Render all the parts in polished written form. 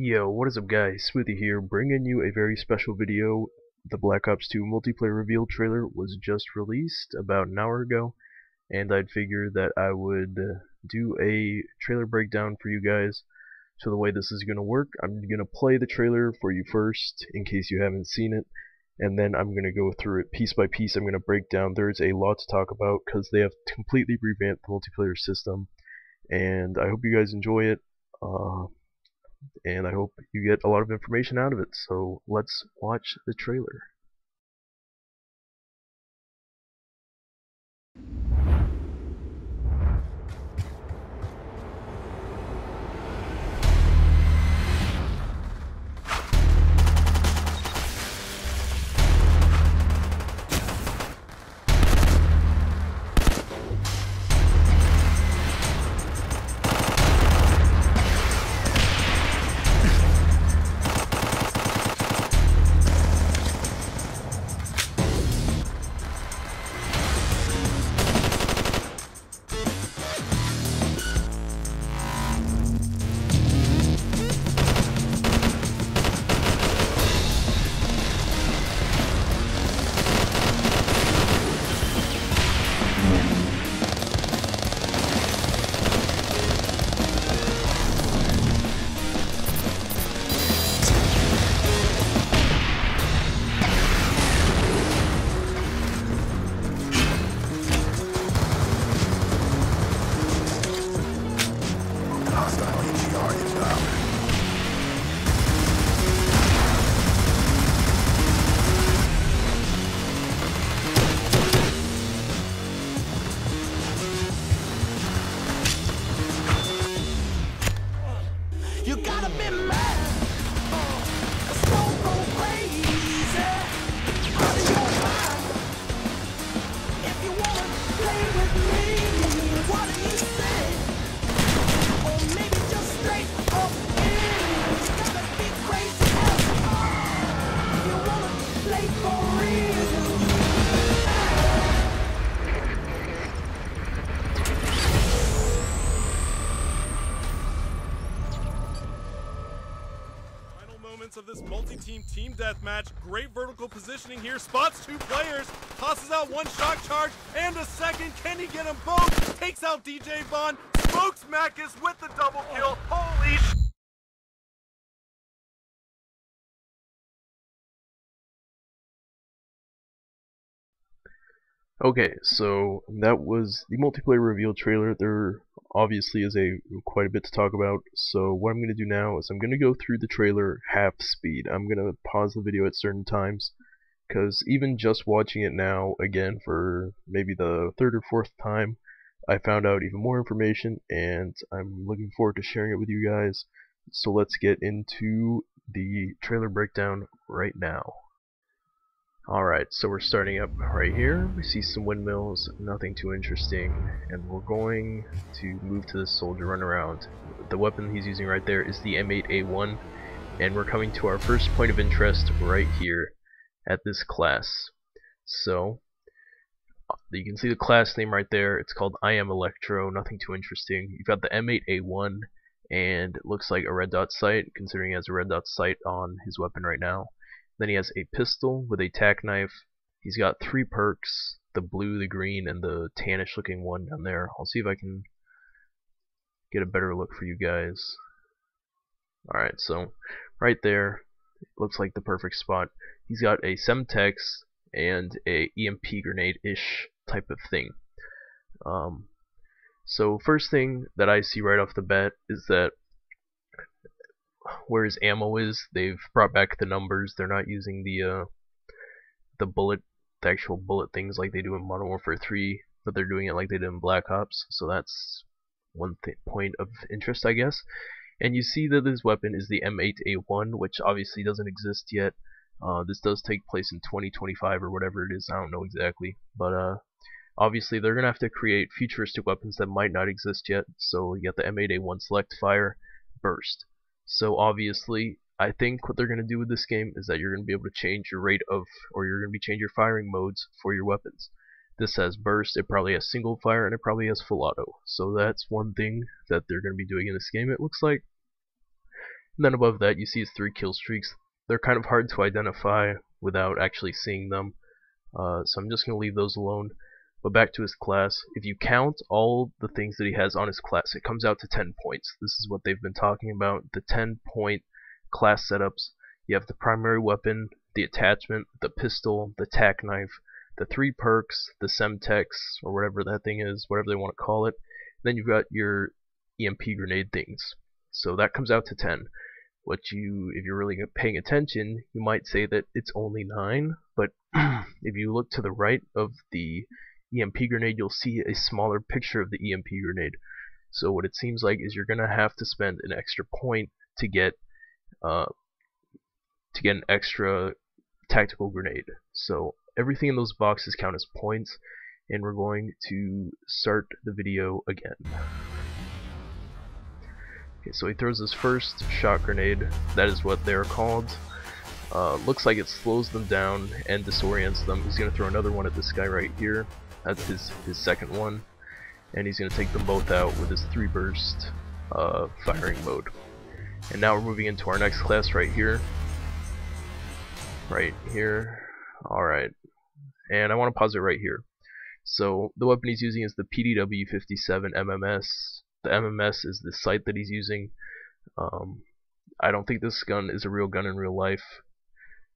Yo, what is up guys, Smithy here, bringing you a very special video. The Black Ops 2 multiplayer reveal trailer was just released about an hour ago, and I'd figured that I would do a trailer breakdown for you guys. So the way this is going to work, I'm going to play the trailer for you first, in case you haven't seen it, and then I'm going to go through it piece by piece. I'm going to break down. There's a lot to talk about, because they have completely revamped the multiplayer system, and I hope you guys enjoy it. And I hope you get a lot of information out of it. So let's watch the trailer. You gotta be mad, stone cold crazy, out of your mind. If you wanna play with me, what do you say? Or maybe just straight up in. You gotta be crazy if you wanna play for real. Of this multi-team team deathmatch. Great vertical positioning here. Spots two players. Tosses out one shock charge and a second. Can he get them both? Takes out DJ Von. Smokes Macus with the double kill. Holy sh! Okay, so that was the multiplayer reveal trailer. There obviously is quite a bit to talk about, so what I'm going to do now is I'm going to go through the trailer half speed. I'm going to pause the video at certain times, because even just watching it now, again, for maybe the third or fourth time, I found out even more information, and I'm looking forward to sharing it with you guys. So let's get into the trailer breakdown right now. Alright, so we're starting up right here. We see some windmills, nothing too interesting, and we're going to move to this soldier run around. The weapon he's using right there is the M8A1, and we're coming to our first point of interest right here at this class. So, you can see the class name right there. It's called I Am Electro, nothing too interesting. You've got the M8A1, and it looks like a red dot sight, considering he has a red dot sight on his weapon right now. Then he has a pistol with a tack knife. He's got 3 perks, the blue, the green, and the tannish looking one down there. I'll see if I can get a better look for you guys. Alright, so right there, looks like the perfect spot. He's got a Semtex and a EMP grenade-ish type of thing. So first thing that I see right off the bat is that where his ammo is, they've brought back the numbers. They're not using the actual bullet things like they do in Modern Warfare 3, but they're doing it like they did in Black Ops. So that's one point of interest, I guess. And you see that this weapon is the M8A1, which obviously doesn't exist yet. This does take place in 2025 or whatever it is. I don't know exactly, but obviously they're gonna have to create futuristic weapons that might not exist yet. So you got the M8A1 Select Fire, Burst. So obviously, I think what they're going to do with this game is that you're going to be able to change your rate of, or you're going to be change your firing modes for your weapons. This has burst, it probably has single fire, and it probably has full auto. So that's one thing that they're going to be doing in this game, it looks like. And then above that you see his 3 kill streaks. They're kind of hard to identify without actually seeing them, so I'm just going to leave those alone. But back to his class, if you count all the things that he has on his class, it comes out to 10 points. This is what they've been talking about, the 10-point class setups. You have the primary weapon, the attachment, the pistol, the tack knife, the 3 perks, the Semtex, or whatever that thing is, whatever they want to call it. Then you've got your EMP grenade things. So that comes out to 10. If you're really paying attention, you might say that it's only 9, but if you look to the right of the EMP grenade, you'll see a smaller picture of the EMP grenade. So what it seems like is you're gonna have to spend an extra point to get an extra tactical grenade. So everything in those boxes count as points, and we're going to start the video again. Okay, so he throws his first shock grenade. That is what they're called. Looks like it slows them down and disorients them. He's going to throw another one at this guy right here. That's his second one. And he's going to take them both out with his 3 burst firing mode. And now we're moving into our next class right here. Right here. Alright. And I want to pause it right here. So the weapon he's using is the PDW-57 MMS. The MMS is the sight that he's using. I don't think this gun is a real gun in real life,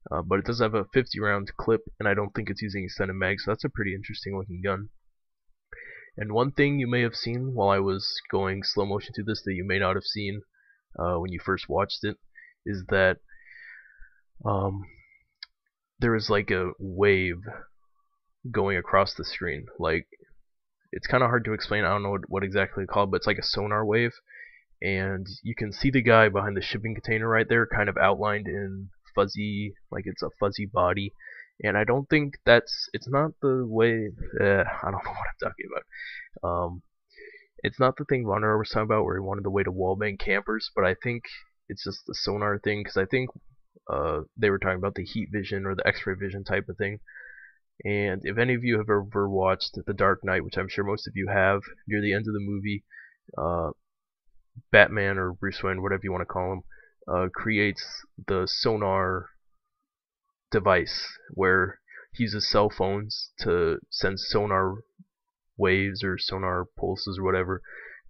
but it does have a 50 round clip, and I don't think it's using extended mag, so that's a pretty interesting looking gun. And one thing you may have seen while I was going slow motion through this that you may not have seen when you first watched it is that there is like a wave going across the screen. Like, it's kind of hard to explain. I don't know what exactly it's called, but it's like a sonar wave, and you can see the guy behind the shipping container right there, kind of outlined in fuzzy, like it's a fuzzy body. And I don't think it's not the way. I don't know what I'm talking about. It's not the thing Vonner was talking about where he wanted the way to wallbang campers, but I think it's just the sonar thing, because I think they were talking about the heat vision or the X-ray vision type of thing. And if any of you have ever watched The Dark Knight, which I'm sure most of you have, near the end of the movie, Batman or Bruce Wayne, whatever you want to call him, creates the sonar device where he uses cell phones to send sonar waves or sonar pulses or whatever,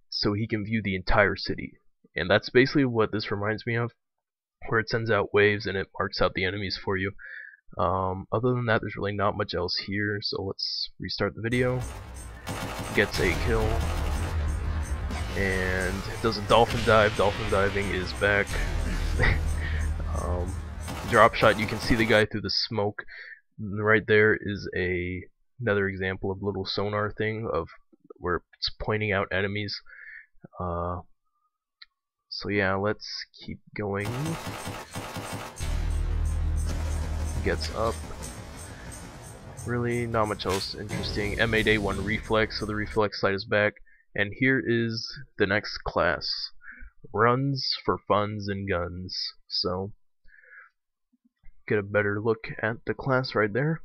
so he can view the entire city. And that's basically what this reminds me of, where it sends out waves and it marks out the enemies for you. Other than that, there's really not much else here, so let's restart the video. Gets a kill and does a dolphin dive. Dolphin diving is back. Drop shot, you can see the guy through the smoke. Right there is another example of little sonar thing of where it's pointing out enemies. So yeah, let's keep going. Gets up. Really not much else interesting. M8A1 reflex, so the reflex sight is back. And here is the next class. Runs for funds and guns. So get a better look at the class right there.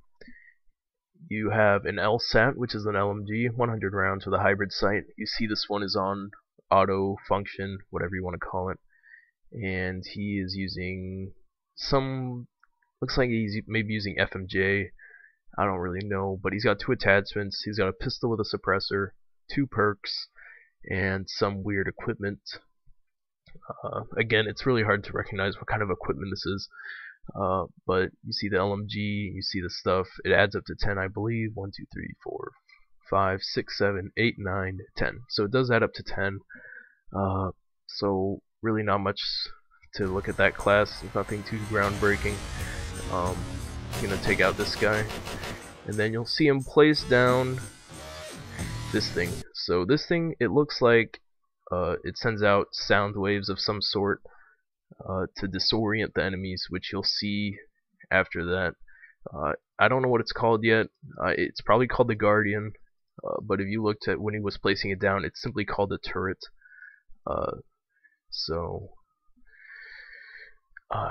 You have an LSAT, which is an LMG, 100 rounds with a hybrid sight. You see this one is on auto function, whatever you want to call it. And he is using some, looks like he's maybe using FMJ. I don't really know, but he's got 2 attachments. He's got a pistol with a suppressor, 2 perks, and some weird equipment. Again, it's really hard to recognize what kind of equipment this is. But you see the LMG, you see the stuff. It adds up to 10, I believe. 1, 2, 3, 4, 5, 6, 7, 8, 9, 10. So it does add up to 10. So really not much to look at that class. There's nothing too groundbreaking. Gonna take out this guy, and then you'll see him place down this thing. So this thing, it looks like it sends out sound waves of some sort to disorient the enemies, which you'll see after that. I don't know what it's called yet. It's probably called the Guardian, but if you looked at when he was placing it down, it's simply called a turret.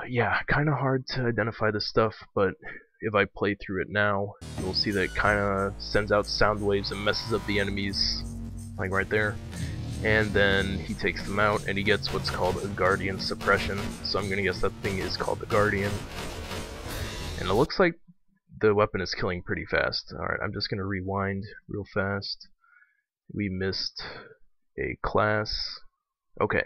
Yeah, kind of hard to identify this stuff, but if I play through it now, you'll see that it kind of sends out sound waves and messes up the enemies, like right there. and then he takes them out and he gets what's called a Guardian Suppression. So I'm gonna guess that thing is called the Guardian. And it looks like the weapon is killing pretty fast. Alright, I'm just gonna rewind real fast. We missed a class. Okay.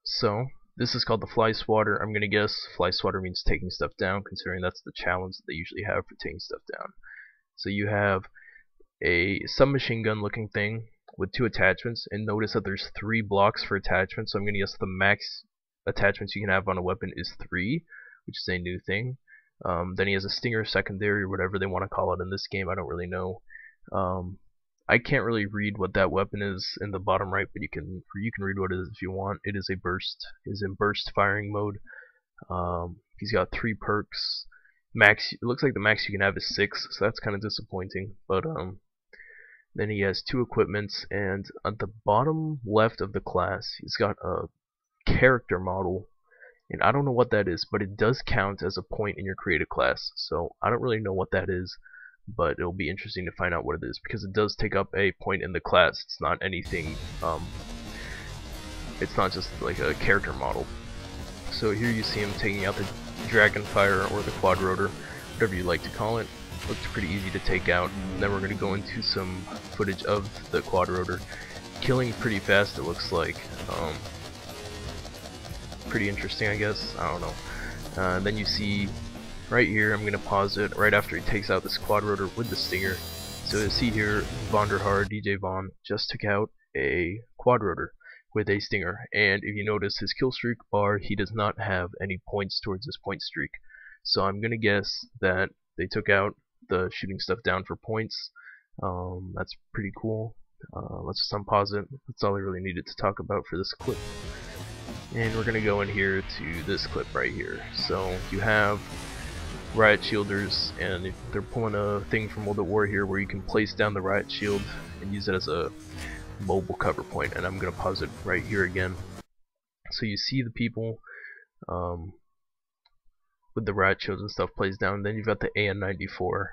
So this is called the Fly Swatter. I'm gonna guess Fly Swatter means taking stuff down, considering that's the challenge that they usually have for taking stuff down. So you have a submachine gun looking thing with 2 attachments, and notice that there's 3 blocks for attachments. So I'm gonna guess the max attachments you can have on a weapon is 3, which is a new thing. Then he has a Stinger secondary, or whatever they want to call it in this game. I don't really know. I can't really read what that weapon is in the bottom right, but you can read what it is if you want. It is a burst. Is in burst firing mode. He's got 3 perks. Max. It looks like the max you can have is 6, so that's kind of disappointing. But then he has 2 equipments, and at the bottom left of the class, he's got a character model. And I don't know what that is, but it does count as a point in your creative class. So I don't really know what that is, but it'll be interesting to find out what it is, because it does take up a point in the class. It's not anything, it's not just like a character model. So here you see him taking out the Dragonfire or the Quad Rotor, whatever you like to call it. Looks pretty easy to take out. And then we're going to go into some footage of the Quad Rotor. Killing pretty fast, it looks like. Pretty interesting, I guess. I don't know. Then you see right here, I'm going to pause it, right after he takes out this Quad Rotor with the Stinger. So you see here, Von der Haar, DJ Von, just took out a Quad Rotor with a Stinger. And if you notice his kill streak bar, he does not have any points towards his point streak. So I'm going to guess that they took out the shooting stuff down for points. That's pretty cool. Let's just unpause it. That's all I really needed to talk about for this clip. And we're gonna go in here to this clip right here. So you have riot shielders, and they're pulling a thing from World at War here where you can place down the riot shield and use it as a mobile cover point. And I'm gonna pause it right here again. So you see the people with the riot shields and stuff placed down. Then you've got the AN-94,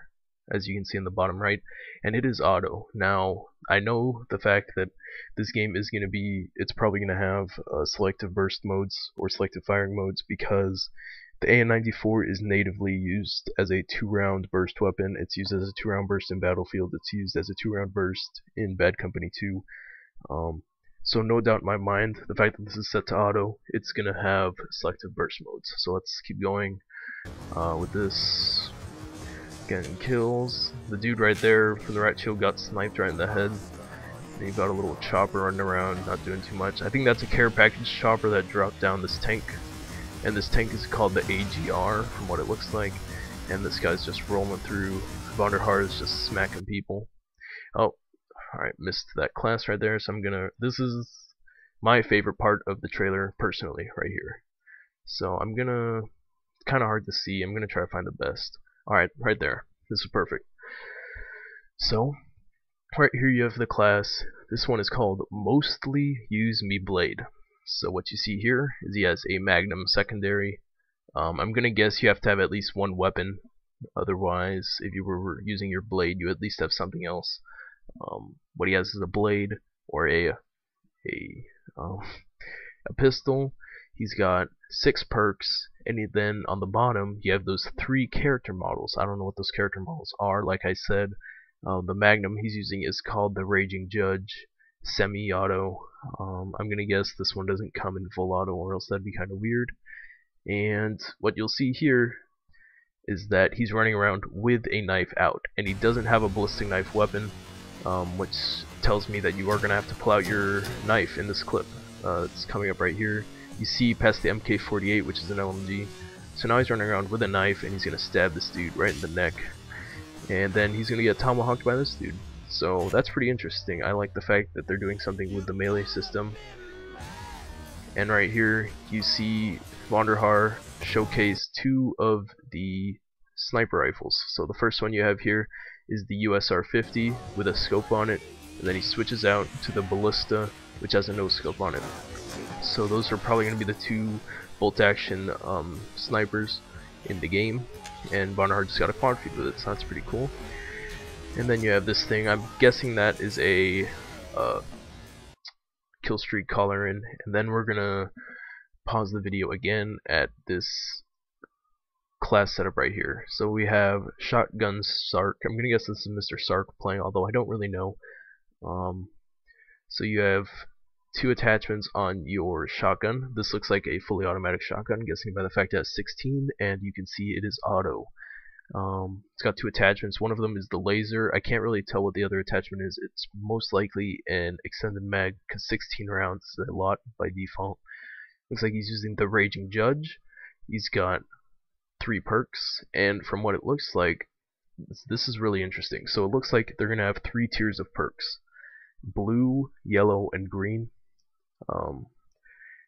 as you can see in the bottom right, and it is auto. Now, I know the fact that this game is going to be, it's probably going to have selective burst modes or selective firing modes, because the AN-94 is natively used as a 2-round burst weapon. It's used as a 2-round burst in Battlefield. It's used as a 2-round burst in Bad Company 2. So no doubt in my mind, the fact that this is set to auto, it's going to have selective burst modes. So let's keep going with this. Getting kills. The dude right there from the right shield got sniped right in the head. And you got a little chopper running around, not doing too much. I think that's a care package chopper that dropped down this tank. And this tank is called the AGR, from what it looks like. And this guy's just rolling through. Von der Haar is just smacking people. Oh, alright, missed that class right there. So I'm gonna. This is my favorite part of the trailer, personally, right here. So I'm gonna. Kind of hard to see. I'm gonna try to find the best. Alright, right there. This is perfect. So, right here you have the class. This one is called Mostly Use Me Blade. So what you see here is he has a Magnum secondary. I'm gonna guess you have to have at least 1 weapon. Otherwise, if you were using your blade, you at least have something else. What he has is a blade or a pistol. He's got 6 perks, and then on the bottom you have those 3 character models. I don't know what those character models are. Like I said, the Magnum he's using is called the Raging Judge, semi-auto. I'm gonna guess this one doesn't come in full auto, or else that'd be kind of weird. And what you'll see here is that he's running around with a knife out, and he doesn't have a ballistic knife weapon, which tells me that you are gonna have to pull out your knife in this clip. It's coming up right here. You see past the MK48, which is an LMG. So now he's running around with a knife, and he's gonna stab this dude right in the neck, and then he's gonna get tomahawked by this dude. So that's pretty interesting. I like the fact that they're doing something with the melee system. And right here you see Von der Haar showcase 2 of the sniper rifles. So the first one you have here is the USR-50 with a scope on it, and then he switches out to the Ballista, which has a no scope on it. So those are probably going to be the 2 bolt action snipers in the game, and Von der Haar just got a quad feed with it, so that's pretty cool. And then you have this thing. I'm guessing that is a kill streak collar in, and then we're gonna pause the video again at this class setup right here. So we have Shotgun Sark. I'm gonna guess this is Mr. Sark playing, although I don't really know. So you have 2 attachments on your shotgun. This looks like a fully automatic shotgun, guessing by the fact it has 16, and you can see it is auto. It's got 2 attachments. One of them is the laser. I can't really tell what the other attachment is. It's most likely an extended mag, because 16 rounds is a lot by default. Looks like he's using the Raging Judge. He's got 3 perks, and from what it looks like, this is really interesting. So it looks like they're going to have 3 tiers of perks: blue, yellow, and green.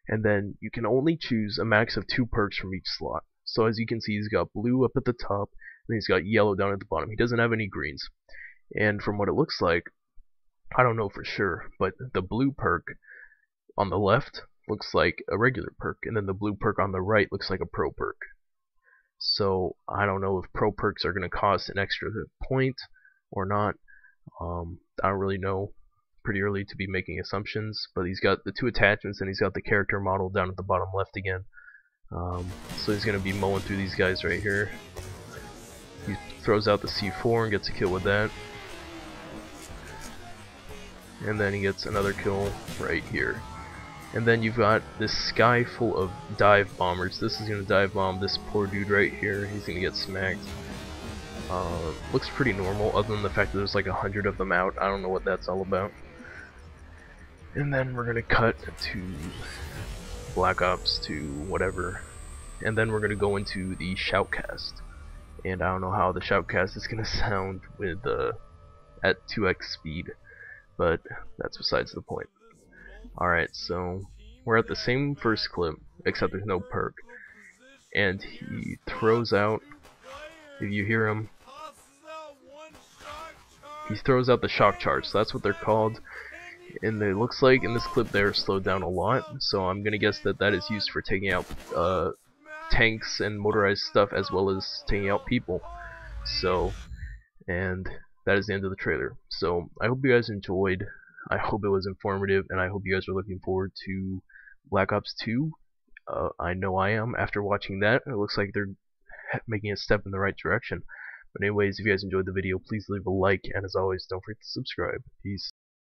And then you can only choose a max of 2 perks from each slot. So as you can see, he's got blue up at the top, and he's got yellow down at the bottom. He doesn't have any greens. And from what it looks like, I don't know for sure, but the blue perk on the left looks like a regular perk, and then the blue perk on the right looks like a pro perk. So I don't know if pro perks are going to cost an extra point or not. I don't really know. Pretty early to be making assumptions, but he's got the 2 attachments, and he's got the character model down at the bottom left again. So he's going to be mowing through these guys right here. He throws out the C4 and gets a kill with that. And then he gets another kill right here. And then you've got this sky full of dive bombers. This is going to dive bomb this poor dude right here. He's going to get smacked. Looks pretty normal, other than the fact that there's like 100 of them out. I don't know what that's all about. And then we're gonna cut to Black Ops 2, whatever. And then we're gonna go into the shoutcast. And I don't know how the shoutcast is gonna sound with at 2x speed, but that's besides the point. Alright, so we're at the same first clip, except there's no perk. And he throws out, if you hear him, he throws out the shock charge. So that's what they're called. And it looks like in this clip they're slowed down a lot, so I'm gonna guess that that is used for taking out tanks and motorized stuff, as well as taking out people. So, and that is the end of the trailer. So I hope you guys enjoyed. I hope it was informative, and I hope you guys are looking forward to Black Ops 2. I know I am. After watching that, it looks like they're making a step in the right direction. But anyways, if you guys enjoyed the video, please leave a like, and as always, don't forget to subscribe. Peace.